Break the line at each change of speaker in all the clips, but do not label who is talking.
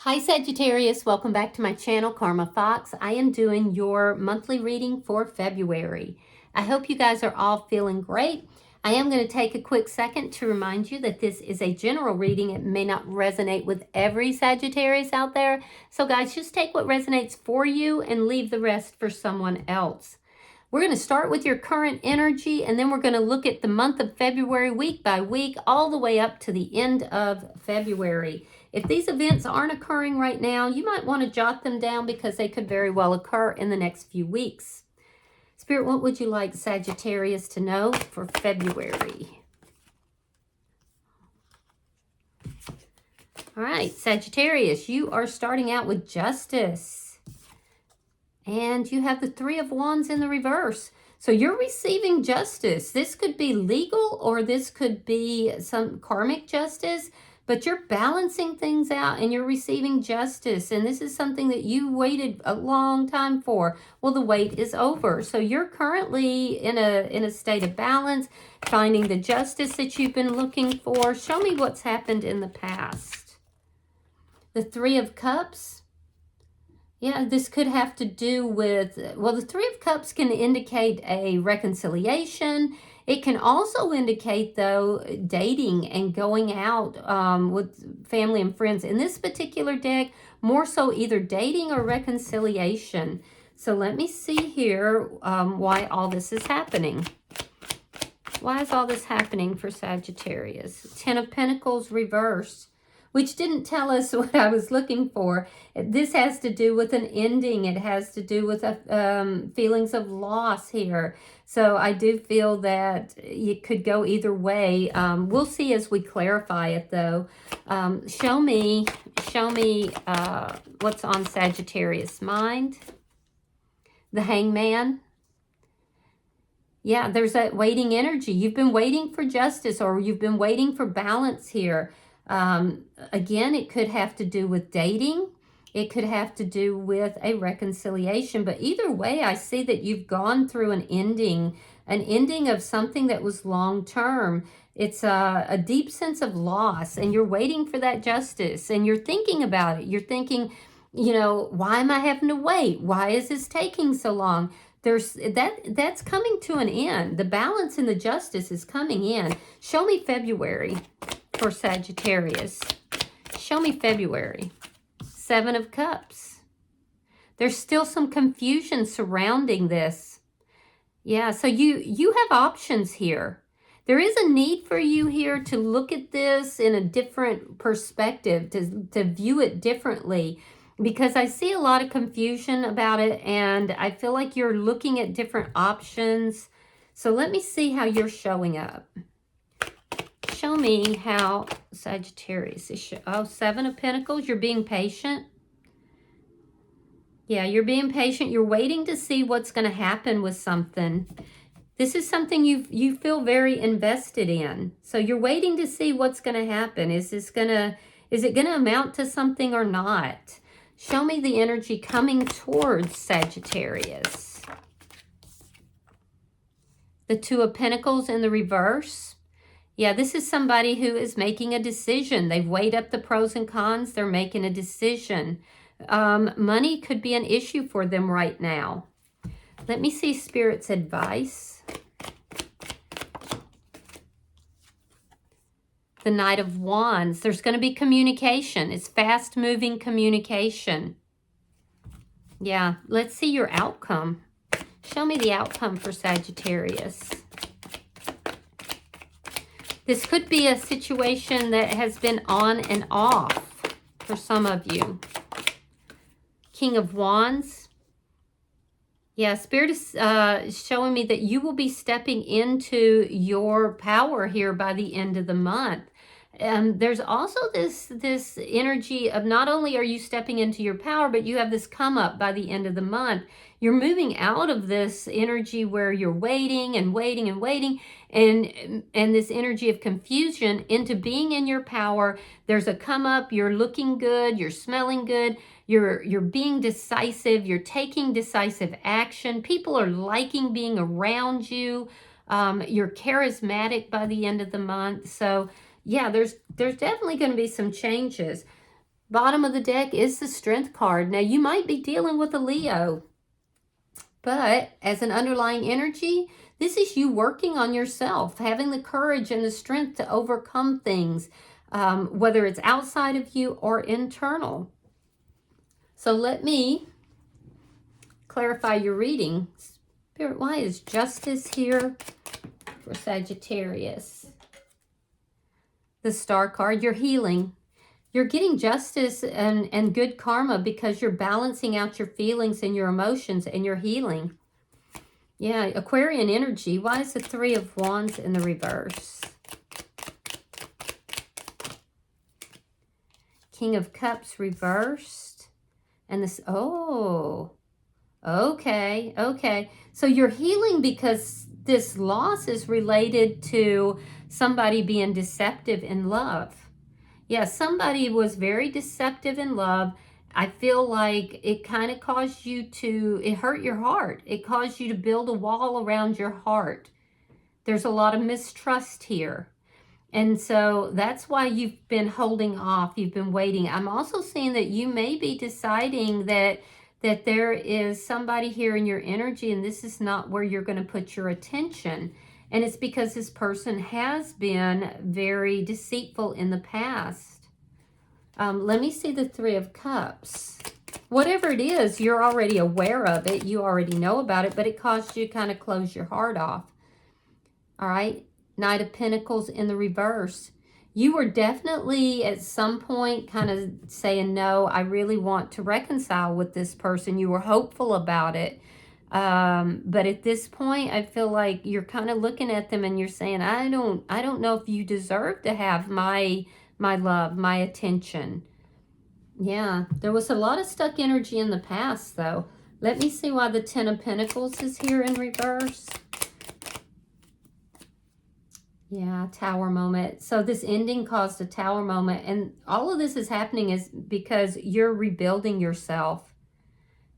Hi Sagittarius, welcome back to my channel, Karma Fox. I am doing your monthly reading for February. I hope you guys are all feeling great. I am going to take a quick second to remind you that this is a general reading. It may not resonate with every Sagittarius out there. So guys, just take what resonates for you and leave the rest for someone else. We're going to start with your current energy, and then we're going to look at the month of February week by week, all the way up to the end of February. If these events aren't occurring right now, you might want to jot them down because they could very well occur in the next few weeks. Spirit, what would you like Sagittarius to know for February? All right, Sagittarius, you are starting out with Justice. And you have the Three of Wands in the reverse. So you're receiving justice. This could be legal or this could be some karmic justice, but you're balancing things out and you're receiving justice. And this is something that you waited a long time for. Well, the wait is over. So you're currently in a state of balance, finding the justice that you've been looking for. Show me what's happened in the past. The Three of Cups. Yeah, this could have to do with, well, the Three of Cups can indicate a reconciliation. It can also indicate, though, dating and going out with family and friends. In this particular deck, more so either dating or reconciliation. So let me see here why all this is happening. Why is all this happening for Sagittarius? Ten of Pentacles reversed, which didn't tell us what I was looking for. This has to do with an ending. It has to do with feelings of loss here. So I do feel that it could go either way. We'll see as we clarify it, though. Show me what's on Sagittarius' mind. The Hangman. Yeah, there's that waiting energy. You've been waiting for justice, or you've been waiting for balance here. Again, it could have to do with dating. It could have to do with a reconciliation. But either way, I see that you've gone through an ending of something that was long-term. It's a deep sense of loss, and you're waiting for that justice, and you're thinking about it. You're thinking, you know, why am I having to wait? Why is this taking so long? That's coming to an end. The balance and the justice is coming in. Show me February for Sagittarius. Show me February. Seven of Cups. There's still some confusion surrounding this. Yeah, so you have options here. There is a need for you here to look at this in a different perspective, to view it differently, because I see a lot of confusion about it, and I feel like you're looking at different options. So let me see how you're showing up. Show me how Sagittarius is. Seven of Pentacles. You're being patient. Yeah, you're being patient. You're waiting to see what's going to happen with something. This is something you feel very invested in. So you're waiting to see what's going to happen. Is it going to amount to something or not? Show me the energy coming towards Sagittarius. The Two of Pentacles in the reverse. Yeah, this is somebody who is making a decision. They've weighed up the pros and cons. They're making a decision. Money could be an issue for them right now. Let me see Spirit's advice. The Knight of Wands. There's going to be communication. It's fast-moving communication. Yeah, let's see your outcome. Show me the outcome for Sagittarius. This could be a situation that has been on and off for some of you. King of Wands. Yeah, Spirit is showing me that you will be stepping into your power here by the end of the month. There's also this energy of not only are you stepping into your power, but you have this come up by the end of the month. You're moving out of this energy where you're waiting and waiting and waiting, and this energy of confusion into being in your power. There's a come up. You're looking good. You're smelling good. You're being decisive. You're taking decisive action. People are liking being around you. You're charismatic by the end of the month. So yeah, there's definitely going to be some changes. Bottom of the deck is the Strength card. Now, you might be dealing with a Leo, but as an underlying energy, this is you working on yourself, having the courage and the strength to overcome things, whether it's outside of you or internal. So let me clarify your reading. Spirit, why is Justice here for Sagittarius? The Star card, you're healing. You're getting justice and good karma because you're balancing out your feelings and your emotions and you're healing. Yeah, Aquarian energy. Why is the Three of Wands in the reverse? King of Cups reversed. And this, oh, okay. So you're healing because this loss is related to somebody being deceptive in love. Yeah, somebody was very deceptive in love. I feel like it kind of caused you to, it hurt your heart. It caused you to build a wall around your heart. There's a lot of mistrust here. And so that's why you've been holding off. You've been waiting. I'm also seeing that you may be deciding that there is somebody here in your energy and this is not where you're going to put your attention. And it's because this person has been very deceitful in the past. Let me see the Three of Cups. Whatever it is, you're already aware of it. You already know about it, but it caused you to kind of close your heart off. All right. Knight of Pentacles in the reverse. You were definitely at some point kind of saying, no, I really want to reconcile with this person. You were hopeful about it. But at this point, I feel like you're kind of looking at them and you're saying, I don't know if you deserve to have my love, my attention. Yeah, there was a lot of stuck energy in the past, though. Let me see why the Ten of Pentacles is here in reverse. Yeah, Tower moment. So this ending caused a Tower moment. And all of this is happening is because you're rebuilding yourself.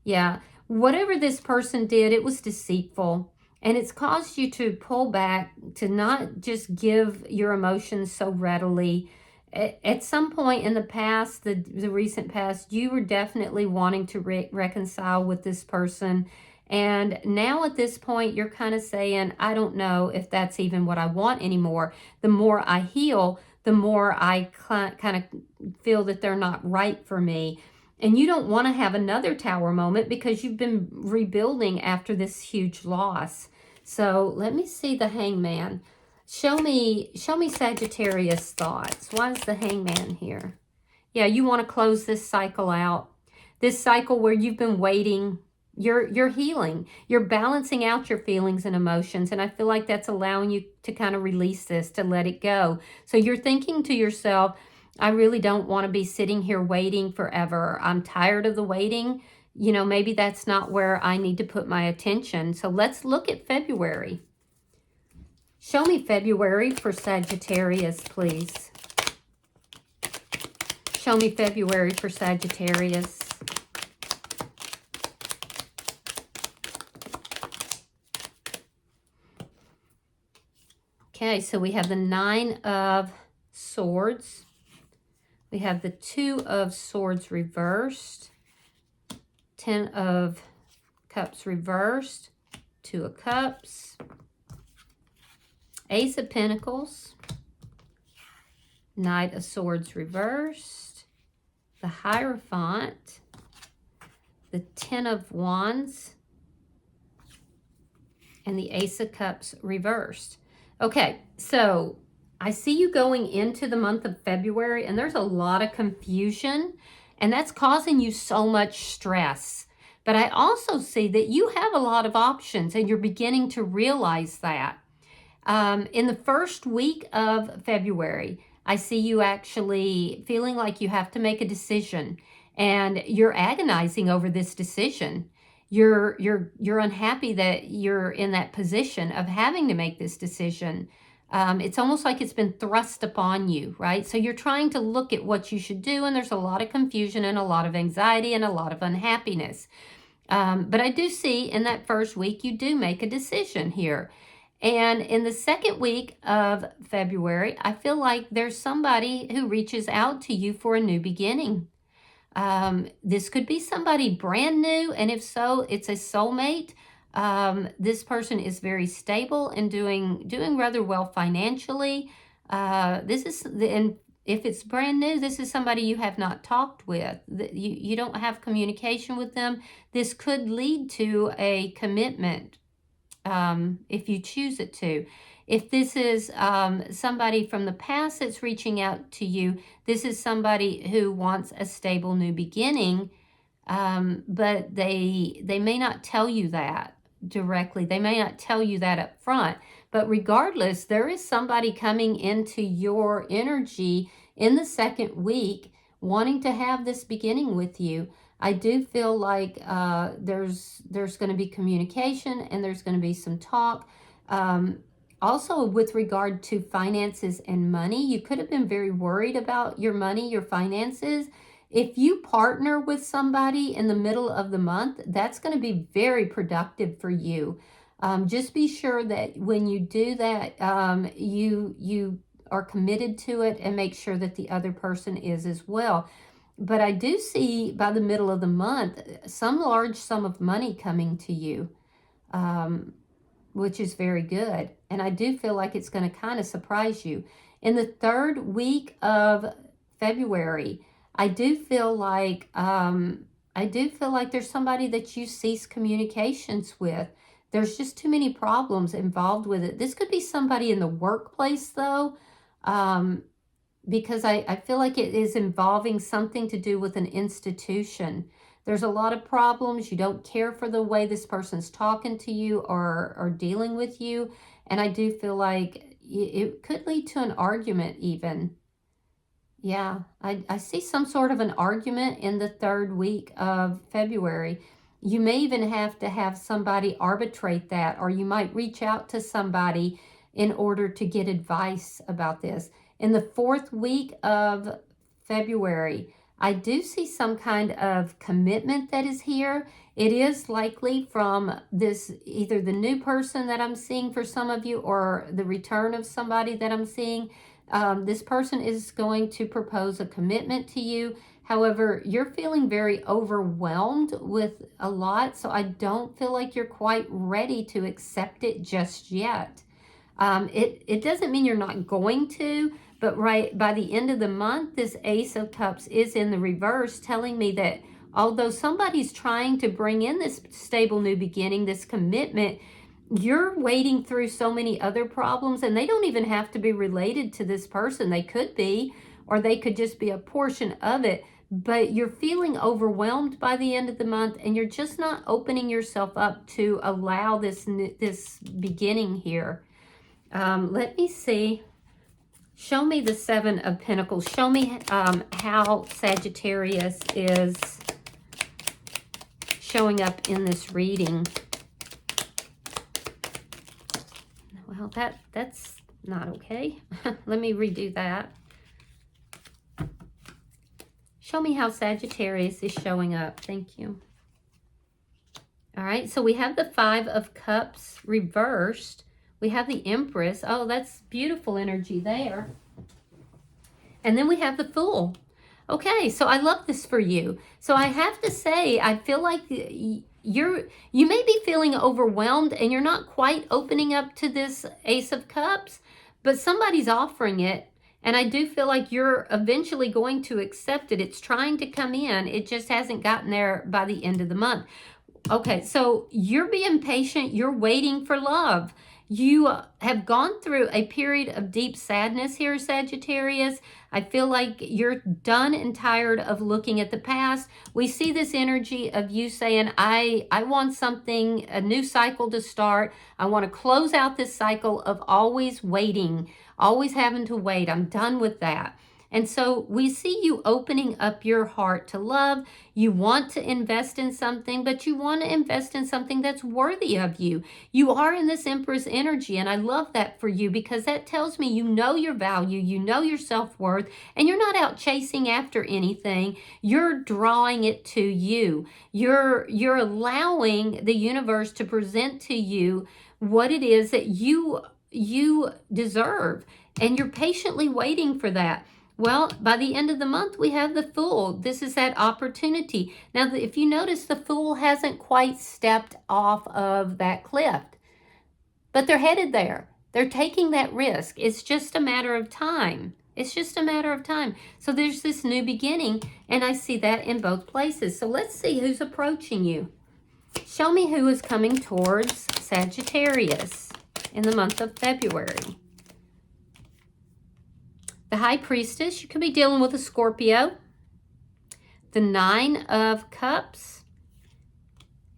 Yeah, whatever this person did, it was deceitful. And it's caused you to pull back, to not just give your emotions so readily. At some point in the past, the recent past, you were definitely wanting to reconcile with this person. And now at this point, you're kind of saying, I don't know if that's even what I want anymore. The more I heal, the more I kind of feel that they're not right for me. And you don't want to have another Tower moment because you've been rebuilding after this huge loss. So let me see the Hangman. Show me Sagittarius thoughts. Why is the Hangman here? Yeah, you want to close this cycle out. This cycle where you've been waiting. You're healing. You're balancing out your feelings and emotions. And I feel like that's allowing you to kind of release this, to let it go. So you're thinking to yourself, I really don't want to be sitting here waiting forever. I'm tired of the waiting. You know, maybe that's not where I need to put my attention. So let's look at February. Show me February for Sagittarius, please. Show me February for Sagittarius. Okay, so we have the Nine of Swords. We have the Two of Swords reversed. Ten of Cups reversed. Two of Cups. Ace of Pentacles. Knight of Swords reversed. The Hierophant. The Ten of Wands. And the Ace of Cups reversed. Okay, so I see you going into the month of February and there's a lot of confusion and that's causing you so much stress. But I also see that you have a lot of options and you're beginning to realize that. In the first week of February, I see you actually feeling like you have to make a decision and you're agonizing over this decision. You're unhappy that you're in that position of having to make this decision. It's almost like it's been thrust upon you, right? So you're trying to look at what you should do, and there's a lot of confusion and a lot of anxiety and a lot of unhappiness. But I do see in that first week, you do make a decision here. And in the second week of February, I feel like there's somebody who reaches out to you for a new beginning. This could be somebody brand new, and if so, it's a soulmate. This person is very stable and doing rather well financially. And if it's brand new, this is somebody you have not talked with. You don't have communication with them. This could lead to a commitment if you choose it to. If this is somebody from the past that's reaching out to you, this is somebody who wants a stable new beginning, but they may not tell you that directly. They may not tell you that up front. But regardless, there is somebody coming into your energy in the second week wanting to have this beginning with you. I do feel like there's going to be communication and there's going to be some talk. Also, with regard to finances and money, you could have been very worried about your money, your finances. If you partner with somebody in the middle of the month, that's going to be very productive for you. Just be sure that when you do that, you are committed to it, and make sure that the other person is as well. But I do see by the middle of the month, some large sum of money coming to you, which is very good. And I do feel like it's going to kind of surprise you. In the third week of February, I do feel like there's somebody that you cease communications with. There's just too many problems involved with it. This could be somebody in the workplace, though, because I feel like it is involving something to do with an institution. There's a lot of problems. You don't care for the way this person's talking to you or dealing with you. And I do feel like it could lead to an argument even. Yeah, I see some sort of an argument in the third week of February. You may even have to have somebody arbitrate that, or you might reach out to somebody in order to get advice about this. In the fourth week of February, I do see some kind of commitment that is here. It is likely from this, either the new person that I'm seeing for some of you, or the return of somebody that I'm seeing. This person is going to propose a commitment to you. However, you're feeling very overwhelmed with a lot, so I don't feel like you're quite ready to accept it just yet. It doesn't mean you're not going to, but right by the end of the month, this Ace of Cups is in the reverse, telling me that although somebody's trying to bring in this stable new beginning, this commitment, you're wading through so many other problems, and they don't even have to be related to this person. They could be, or they could just be a portion of it. But you're feeling overwhelmed by the end of the month, and you're just not opening yourself up to allow this beginning here. Let me see. Show me the Seven of Pentacles. Show me how Sagittarius is showing up in this reading. Well, that's not okay. Let me redo that. Show me how Sagittarius is showing up. Thank you. All right, so we have the Five of Cups reversed. We have the Empress. Oh, that's beautiful energy there. And then we have the Fool. Okay, so I love this for you. So I have to say, I feel like you may be feeling overwhelmed and you're not quite opening up to this Ace of Cups, but somebody's offering it. And I do feel like you're eventually going to accept it. It's trying to come in. It just hasn't gotten there by the end of the month. Okay, so you're being patient. You're waiting for love. You have gone through a period of deep sadness here, Sagittarius. I feel like you're done and tired of looking at the past. We see this energy of you saying, I want something, a new cycle to start. I want to close out this cycle of always waiting, always having to wait. I'm done with that. And so we see you opening up your heart to love. You want to invest in something, but you want to invest in something that's worthy of you. You are in this Empress energy, and I love that for you because that tells me you know your value, you know your self-worth, and you're not out chasing after anything. You're drawing it to you. You're allowing the universe to present to you what it is that you deserve, and you're patiently waiting for that. Well, by the end of the month, we have the Fool. This is that opportunity. Now, if you notice, the Fool hasn't quite stepped off of that cliff, but they're headed there. They're taking that risk. It's just a matter of time. It's just a matter of time. So there's this new beginning, and I see that in both places. So let's see who's approaching you. Show me who is coming towards Sagittarius in the month of February. The High Priestess, you could be dealing with a Scorpio. The Nine of Cups.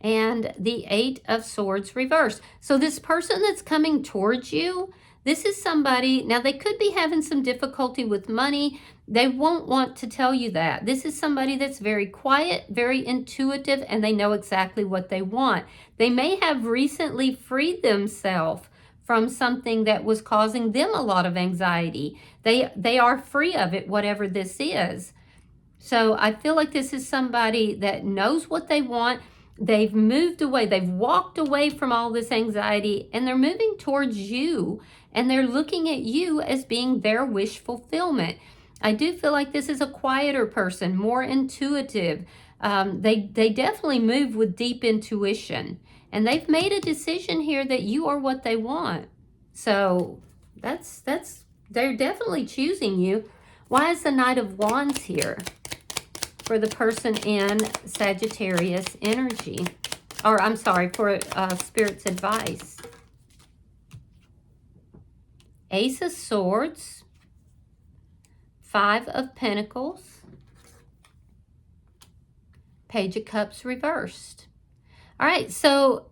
And the Eight of Swords reversed. So this person that's coming towards you, this is somebody, now they could be having some difficulty with money. They won't want to tell you that. This is somebody that's very quiet, very intuitive, and they know exactly what they want. They may have recently freed themselves from something that was causing them a lot of anxiety. They are free of it, whatever this is. So I feel like this is somebody that knows what they want. They've moved away. They've walked away from all this anxiety, and they're moving towards you, and they're looking at you as being their wish fulfillment. I do feel like this is a quieter person, more intuitive. They definitely move with deep intuition, and they've made a decision here that you are what they want. So they're definitely choosing you. Why is the Knight of Wands here for the person in Sagittarius energy? Or I'm sorry, for Spirit's advice. Ace of Swords, Five of Pentacles, Page of Cups reversed. All right, so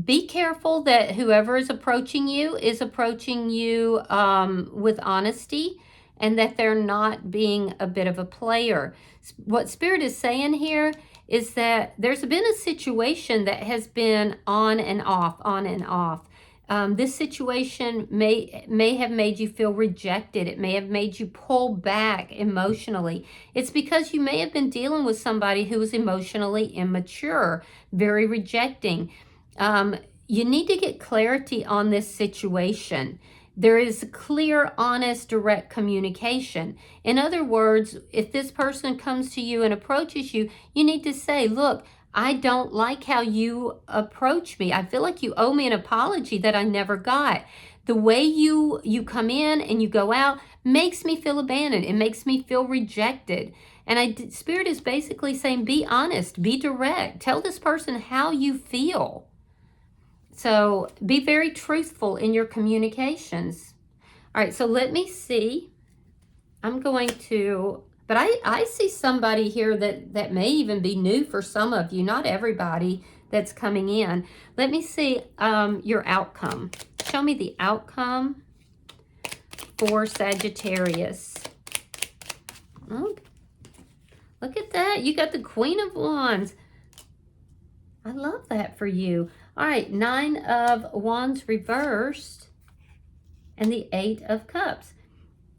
be careful that whoever is approaching you with honesty, and that they're not being a bit of a player. What Spirit is saying here is that there's been a situation that has been on and off, on and off. This situation may have made you feel rejected. It may have made you pull back emotionally. It's because you may have been dealing with somebody who was emotionally immature, very rejecting. You need to get clarity on this situation. There is clear, honest, direct communication. In other words, if this person comes to you and approaches you, you need to say, look, I don't like how you approach me. I feel like you owe me an apology that I never got. The way you come in and you go out makes me feel abandoned. It makes me feel rejected. And Spirit is basically saying, be honest, be direct. Tell this person how you feel. So be very truthful in your communications. All right, so let me see. I'm going to, but I see somebody here that may even be new for some of you, not everybody that's coming in. Let me see your outcome. Show me the outcome for Sagittarius. Oh, look at that. You got the Queen of Wands. I love that for you. All right, Nine of Wands reversed and the Eight of Cups.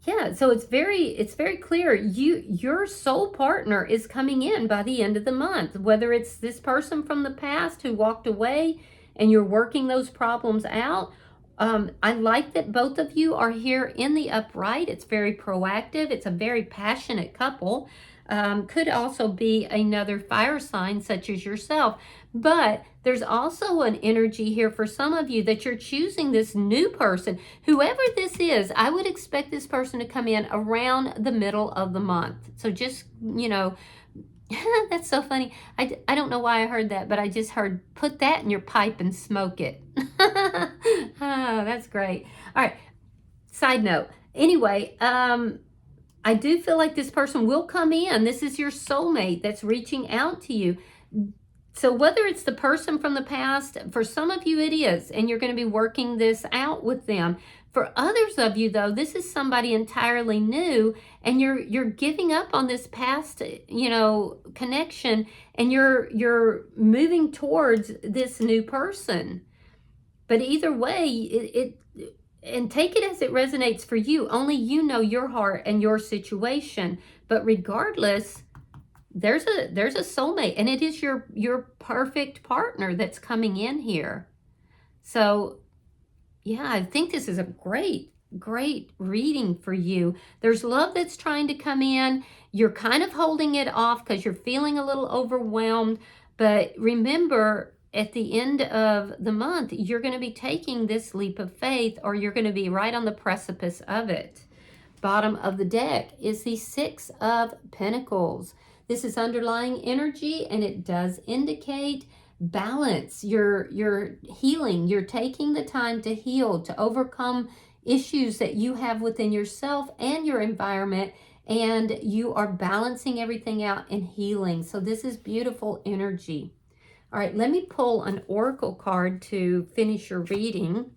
Yeah, so it's very clear. Your soul partner is coming in by the end of the month, whether it's this person from the past who walked away and you're working those problems out. I like that both of you are here in the upright. It's very proactive. It's a very passionate couple. Could also be another fire sign such as yourself. But there's also an energy here for some of you that you're choosing this new person. Whoever this is, I would expect this person to come in around the middle of the month. So just, that's so funny. I don't know why I heard that, but I just heard, put that in your pipe and smoke it. Oh, that's great. All right. Side note. Anyway, I do feel like this person will come in. This is your soulmate that's reaching out to you. So whether it's the person from the past, for some of you it is, and you're going to be working this out with them. For others of you, though, this is somebody entirely new, and you're giving up on this past, connection, and you're moving towards this new person. But either way, and take it as it resonates for you. Only you know your heart and your situation. But regardless, there's a soulmate, and it is your perfect partner that's coming in here. So yeah, I think this is a great great reading for you. There's love that's trying to come in. You're kind of holding it off because you're feeling a little overwhelmed. But remember, at the end of the month, you're going to be taking this leap of faith, or you're going to be right on the precipice of it. Bottom of the deck is the Six of Pentacles. This is underlying energy, and it does indicate balance. You're healing. You're taking the time to heal, to overcome issues that you have within yourself and your environment, and you are balancing everything out and healing. So this is beautiful energy. All right, let me pull an oracle card to finish your reading.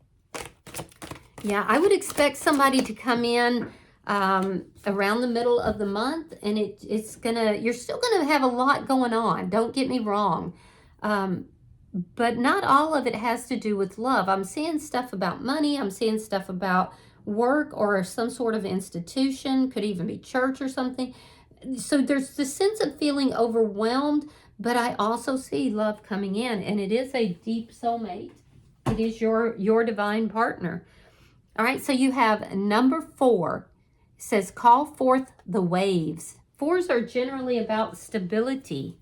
Yeah, I would expect somebody to come in around the middle of the month, and you're still gonna have a lot going on, don't get me wrong, but not all of it has to do with love. I'm seeing stuff about money. I'm seeing stuff about work or some sort of institution, could even be church or something. So there's the sense of feeling overwhelmed, but I also see love coming in, and it is a deep soulmate. It is your divine partner. All right, so you have number 4. It says, call forth the waves. 4s are generally about stability.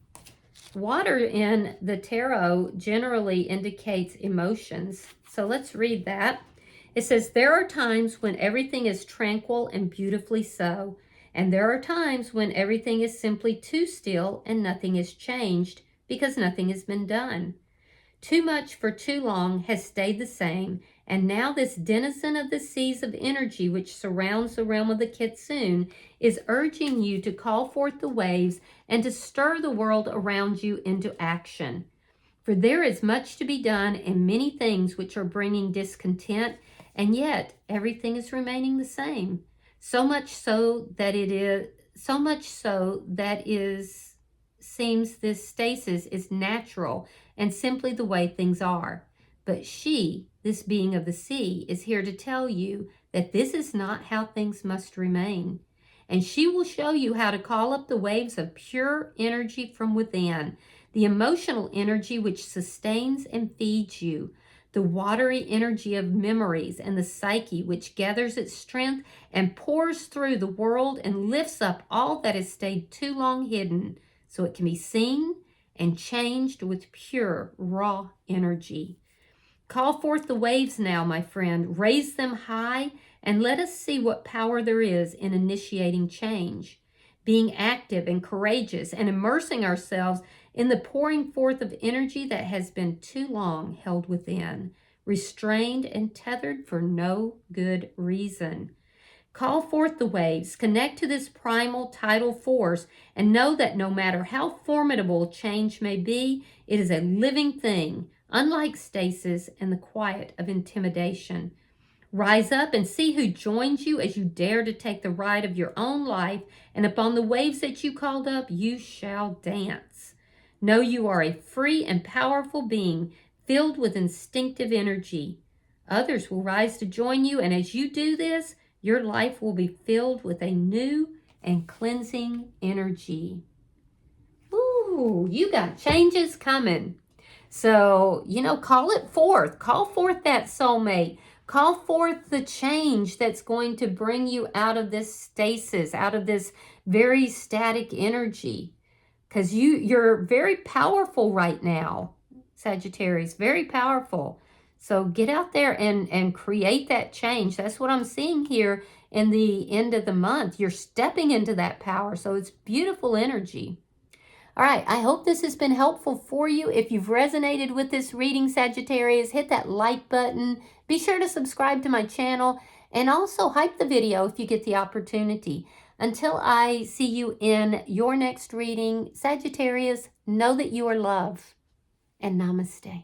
Water in the tarot generally indicates emotions. So let's read that. It says, there are times when everything is tranquil and beautifully so, and there are times when everything is simply too still and nothing is changed because nothing has been done. Too much for too long has stayed the same, and now this denizen of the seas of energy which surrounds the realm of the kitsune is urging you to call forth the waves and to stir the world around you into action. For there is much to be done and many things which are bringing discontent, and yet everything is remaining the same. So much so that seems this stasis is natural and simply the way things are. But she, this being of the sea, is here to tell you that this is not how things must remain. And she will show you how to call up the waves of pure energy from within, the emotional energy which sustains and feeds you, the watery energy of memories and the psyche which gathers its strength and pours through the world and lifts up all that has stayed too long hidden, so it can be seen and changed with pure, raw energy. Call forth the waves now, my friend. Raise them high and let us see what power there is in initiating change, being active and courageous and immersing ourselves in the pouring forth of energy that has been too long held within, restrained and tethered for no good reason. Call forth the waves, connect to this primal tidal force, and know that no matter how formidable change may be, it is a living thing, unlike stasis and the quiet of intimidation. Rise up and see who joins you as you dare to take the ride of your own life, and upon the waves that you called up, you shall dance. Know you are a free and powerful being, filled with instinctive energy. Others will rise to join you, and as you do this, your life will be filled with a new and cleansing energy. Ooh, you got changes coming. So, call it forth. Call forth that soulmate. Call forth the change that's going to bring you out of this stasis, out of this very static energy. Because you're very powerful right now, Sagittarius, very powerful. So get out there and create that change. That's what I'm seeing here in the end of the month. You're stepping into that power. So it's beautiful energy. All right, I hope this has been helpful for you. If you've resonated with this reading, Sagittarius, hit that like button. Be sure to subscribe to my channel and also hype the video if you get the opportunity. Until I see you in your next reading, Sagittarius, know that you are loved, and namaste.